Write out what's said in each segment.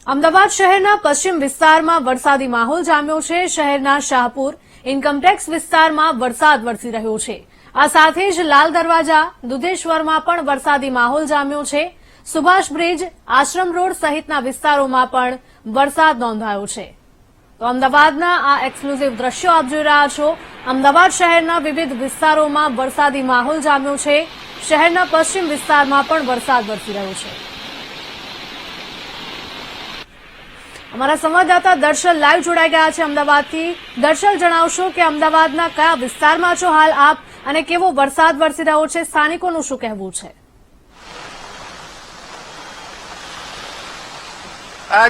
અમદાવાદ શહેરના પશ્ચિમ વિસ્તારમાં વરસાદી માહોલ જામ્યો છે। શહેરના શાહપુર ઇન્કમટેક્સ વિસ્તારમાં વરસાદ વરસી રહ્યો છે। આ સાથે જ લાલ દરવાજા દુધેશ્વરમાં પણ વરસાદી માહોલ જામ્યો છે। સુભાષ બ્રિજ, આશ્રમ રોડ સહિતના વિસ્તારોમાં પણ વરસાદ નોંધાયો છે। તો અમદાવાદના આ એક્સક્લુઝિવ દ્રશ્યો આપ જોઈ રહ્યા છો। અમદાવાદ શહેરના વિવિધ વિસ્તારોમાં વરસાદી માહોલ જામ્યો છે। શહેરના પશ્ચિમ વિસ્તારમાં પણ વરસાદ વરસી રહ્યો છે। અમારા સંવાદદાતા દર્શલ લાઈવ જોડાઈ ગયા છે અમદાવાદથી। દર્શલ, જણાવશો કે અમદાવાદના કયા વિસ્તારમાં છો હાલ આપ અને કેવો વરસાદ વરસી રહ્યો છે, સ્થાનિકોનું શું કહેવું છે?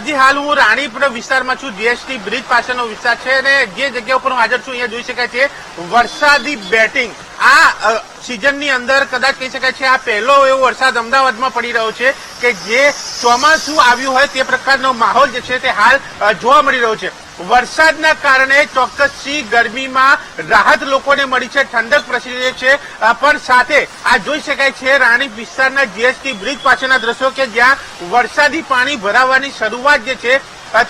જી, હાલ હું રાણીપુર વિસ્તારમાં છું। જીએસટી બ્રિજ પાસેનો વિસ્તાર છે અને જે જગ્યા ઉપર હું હાજર છું અહીંયા જોઈ શકાય છે વરસાદી બેટિંગ। આ સિઝનની અંદર કદાચ કહી શકાય છે આ પહેલો એવો વરસાદ અમદાવાદમાં પડી રહ્યો છે કે જે ચોમાસું આવ્યું હોય તે પ્રકારનો માહોલ જે છે તે હાલ જોવા મળી રહ્યો છે। વરસાદના કારણે ચોક્કસથી ગરમીમાં રાહત લોકોને મળી છે, ઠંડક પ્રસરી રહી છે, પણ સાથે આ જોઈ શકાય છે રાણી વિસ્તારના જીએસટી બ્રિજ પાસેના દ્રશ્યો કે જ્યાં વરસાદી પાણી ભરાવાની શરૂઆત જે છે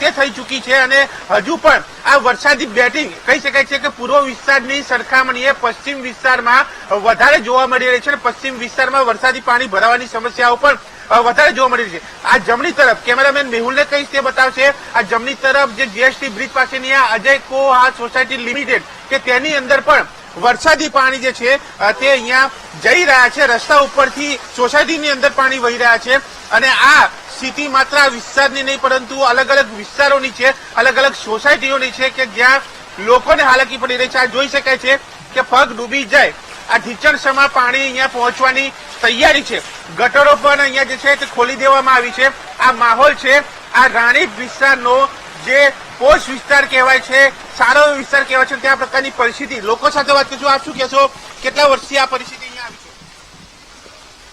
તે થઈ ચૂકી છે અને હજુ પણ આ વરસાદી બેટિંગ કહી શકાય છે કે પૂર્વ વિસ્તારની સરખામણીએ પશ્ચિમ વિસ્તારમાં વધારે જોવા મળી રહી છે અને પશ્ચિમ વિસ્તારમાં વરસાદી પાણી ભરાવાની સમસ્યાઓ પણ વધારે જોવા મળી રહી છે। આ જમણી તરફ કેમેરામેન મેહુલને કહીશ તે બતાવશે। આ જમણી તરફ જે જીએસટી બ્રિજ પાસેની આ અજય કોહા સોસાયટી લિમિટેડ કે તેની અંદર પણ વરસાદી પાણી જે છે તે અહીંયા જઈ રહ્યા છે। રસ્તા ઉપરથી સોસાયટીની અંદર પાણી વહી રહ્યા છે અને આ સ્થિતિ માત્ર આ વિસ્તારની નહીં પરંતુ અલગ અલગ વિસ્તારોની છે, અલગ અલગ સોસાયટીઓની છે કે જ્યાં લોકોને હાલાકી પડી રહી છે। આ જોઈ શકાય છે કે પગ ડૂબી જાય આ ઢીચણસમાં પાણી અહીંયા પહોંચવાની તૈયારી છે। ગટરો પણ અહીંયા જે છે તે ખોલી દેવામાં આવી છે। આ માહોલ છે આ રાણી વિસ્તારનો જે પોશ વિસ્તાર કહેવાય છે, સારો વિસ્તાર કહેવાય છે, ત્યાં પ્રકારની પરિસ્થિતિ। લોકો સાથે વાત કરશું, આપ શું કહેશો, કેટલા વર્ષથી આ પરિસ્થિતિ અહીંયા આવી છે?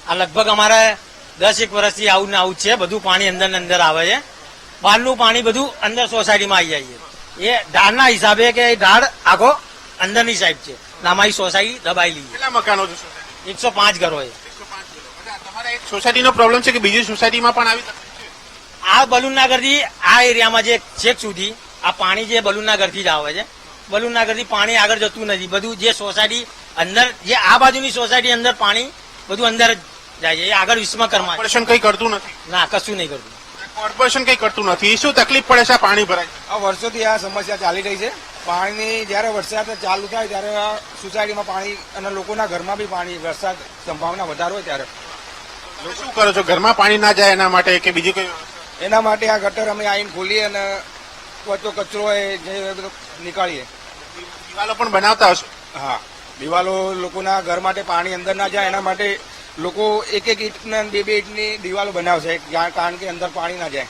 આ લગભગ અમારે 10-1 વર્ષથી આવું ને આવું છે। બધું પાણી અંદર ને અંદર આવે છે, બહારનું પાણી બધું અંદર સોસાયટીમાં આવી જાય છે। એ ઢાળના હિસાબે કે ઢાળ આખો અંદરની સાઈડ છે, અમારી સોસાયટી દબાયેલી છે। કેટલા મકાનો છે? 105 ઘરો છે। તમારા એક સોસાયટીનો પ્રોબ્લેમ છે કે બીજી સોસાયટીમાં પણ આવી તકલીફ છે? આ બલુનનગરથી આ એરિયામાં જે છેક સુધી આ પાણી જે બલુનનગરથી જ આવે છે, બલુનનગરથી પાણી આગળ જતું નથી। બધું જે સોસાયટી અંદર જે આ બાજુની સોસાયટી અંદર પાણી બધું અંદર જ જાય છે, એ આગળ વિશ્વકર્મા। કોર્પોરેશન કઈ કરતું નથી? ના, કશું નહીં કરતું। કોર્પોરેશન કઈ કરતું નથી, શું તકલીફ પડે છે આ પાણી ભરાય? આ વર્ષોથી આ સમસ્યા ચાલી રહી છે। પાણીની જયારે વરસાદ ચાલુ થાય ત્યારે આ સોસાયટીમાં પાણી અને લોકોના ઘરમાં બી પાણી વરસાદ સંભાવના વધારે હોય ત્યારે શું કરો છો ઘરમાં પાણી ના જાય એના માટે કે બીજી કોઈ? એના માટે આ ગટર અમે આવીને ખોલીએ અને તો કચરો હોય જે બધો નીકાળીએ। દિવાલો પણ બનાવતા હશો? હા, દિવાલો લોકોના ઘર માટે પાણી અંદર ના જાય એના માટે લોકો એક ઈંટ ને 2 ઈંટની દિવાલો બનાવશે કારણ કે અંદર પાણી ના જાય।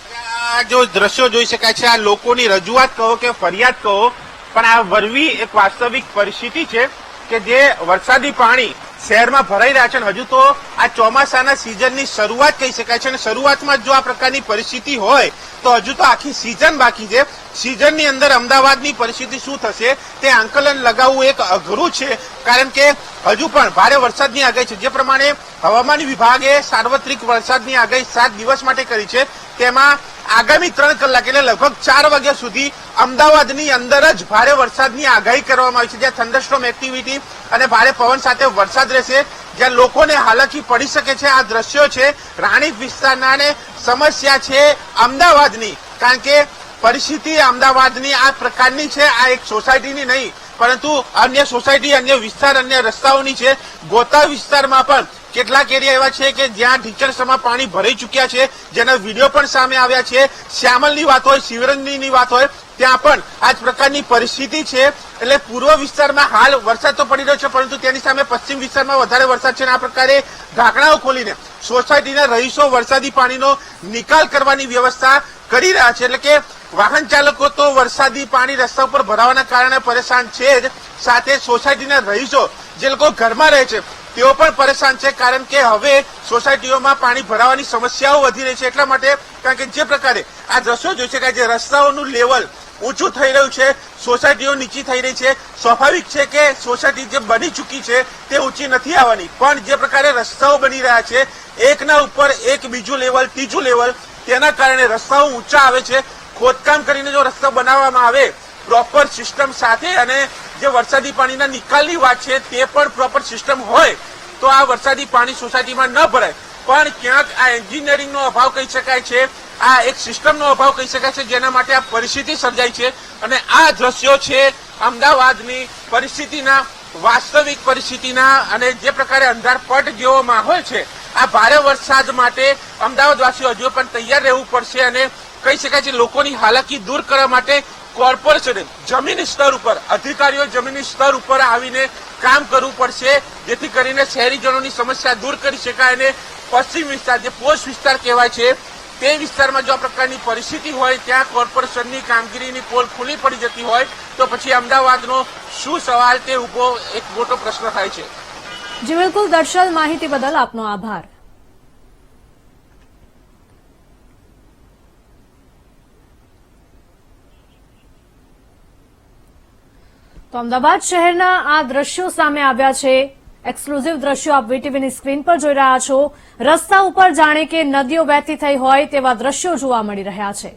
આ જો દ્રશ્યો જોઈ શકાય છે, આ લોકોની રજૂઆત કહો કે ફરિયાદ કહો પણ આ વરવી એક વાસ્તવિક પરિસ્થિતિ છે કે જે વરસાદી પાણી શહેરમાં ભરાઈ રહ્યા છે અને હજુ તો આ ચોમાસાના સિઝનની શરૂઆત કહી શકાય છે અને શરૂઆતમાં જો આ પ્રકારની પરિસ્થિતિ હોય તો હજુ તો આખી સિઝન બાકી છે। સિઝનની અંદર અમદાવાદની પરિસ્થિતિ શું થશે તે આંકલન લગાવવું એક અઘરું છે કારણ કે હજુ પણ ભારે વરસાદની આગાહી છે। જે પ્રમાણે હવામાન વિભાગે સાર્વત્રિક વરસાદની આગાહી 7 દિવસ માટે કરી છે તેમાં આગામી 3 કલાક એટલે લગભગ 4 વાગ્યા સુધી અમદાવાદની અંદર જ ભારે વરસાદની આગાહી કરવામાં આવી છે, જ્યાં થંડરસ્ટોર્મ એક્ટિવિટી અને ભારે પવન સાથે વરસાદ રહેશે, જ્યાં લોકોને હાલાકી પડી શકે છે। આ દ્રશ્યો છે રાણી વિસ્તારના અને સમસ્યા છે અમદાવાદની કારણ કે પરિસ્થિતિ અમદાવાદની આ પ્રકારની છે। આ એક સોસાયટીની નહીં પરંતુ અન્ય સોસાયટી, અન્ય વિસ્તાર, અન્ય રસ્તાઓની છે। ગોતા વિસ્તારમાં પણ કેટલાક એરિયા એવા છે કે જ્યાં ઢીચણસમાં પાણી ભરાઈ ચૂક્યા છે, જેના વિડીયો પણ સામે આવ્યા છે। શ્યામલની વાત હોય, શિવરંજનીની વાત હોય, ત્યાં પણ આ જ પ્રકારની પરિસ્થિતિ છે। એટલે પૂર્વ વિસ્તારમાં હાલ વરસાદ તો પડી રહ્યો છે પરંતુ તેની સામે પશ્ચિમ વિસ્તારમાં વધારે વરસાદ છે અને આ પ્રકારે ઢાંકણાઓ ખોલીને સોસાયટીના રહીશો વરસાદી પાણીનો નિકાલ કરવાની વ્યવસ્થા કરી રહ્યા છે। એટલે કે વાહન ચાલકો તો વરસાદી પાણી રસ્તા ઉપર ભરાવાના કારણે પરેશાન છે જ, સાથે સોસાયટીના રહીશો જે લોકો ઘરમાં રહે છે તેઓ પણ પરેશાન છે કારણ કે હવે સોસાયટીઓમાં પાણી ભરાવાની સમસ્યાઓ વધી રહી છે। એટલા માટે કારણ કે જે પ્રકારે આ દ્રશ્યો જોઈ શકાય છે રસ્તાઓનું લેવલ ઊંચું થઈ રહ્યું છે, સોસાયટીઓ નીચી થઈ રહી છે. સ્વાભાવિક છે કે સોસાયટી જે બની ચૂકી છે તે ઊંચી નથી આવવાની, પણ જે પ્રકારે રસ્તાઓ બની રહ્યા છે, એકના ઉપર એક બીજું લેવલ, ત્રીજું લેવલ, તેના કારણે રસ્તાઓ ઊંચા આવે છે. ખોદકામ કરીને જો રસ્તા બનાવવામાં આવે પ્રોપર સિસ્ટમ સાથે, અને જે વરસાદી પાણીના નિકાલની વાત છે તે પણ પ્રોપર સિસ્ટમ હોય તો આ વરસાદી પાણી સોસાયટીમાં ન ભરાય. પણ ક્યાંક આ એન્જિનિયરિંગનો અભાવ કહી શકાય છે, આ એક સિસ્ટમનો અભાવ કહી શકાય છે, જેના માટે આ પરિસ્થિતિ સર્જાઈ છે. અને આ દ્રશ્યો છે અમદાવાદની પરિસ્થિતિના, વાસ્તવિક પરિસ્થિતિના, અને જે પ્રકારે અંધારપટ જેવો માહોલ છે, આ ભારે વરસાદ માટે અમદાવાદવાસીઓ હજુ પણ તૈયાર રહેવું પડશે. અને કહી શકાય છે લોકોની હાલાકી દૂર કરવા માટે કોર્પોરેશને જમીન સ્તર ઉપર, અધિકારીઓ જમીની સ્તર ઉપર આવીને કામ કરવું પડશે, જેથી કરીને શહેરીજનોની સમસ્યા દૂર કરી શકાય. અને પશ્ચિમ વિસ્તાર, જે પોસ્ટ વિસ્તાર કહેવાય છે, તે વિસ્તારમાં જો આ પ્રકારની પરિસ્થિતિ હોય, ત્યાં કોર્પોરેશનની કામગીરીની પોલ ખુલ્લી પડી જતી હોય તો પછી અમદાવાદનો શું સવાલ તે ઉભો એક મોટો પ્રશ્ન થાય છે. જી બિલકુલ દર્શલ, માહિતી બદલ આપનો આભાર. તો અમદાવાદ શહેરના આ દ્રશ્યો સામે આવ્યા છે. એક્સક્લુઝિવ દ્રશ્યો આપ વીટીવીની સ્ક્રીન પર જોઈ રહ્યા છો. રસ્તા ઉપર જાણે કે નદીઓ વહેતી થઈ હોય તેવા દ્રશ્યો જોવા મળી રહ્યા છે.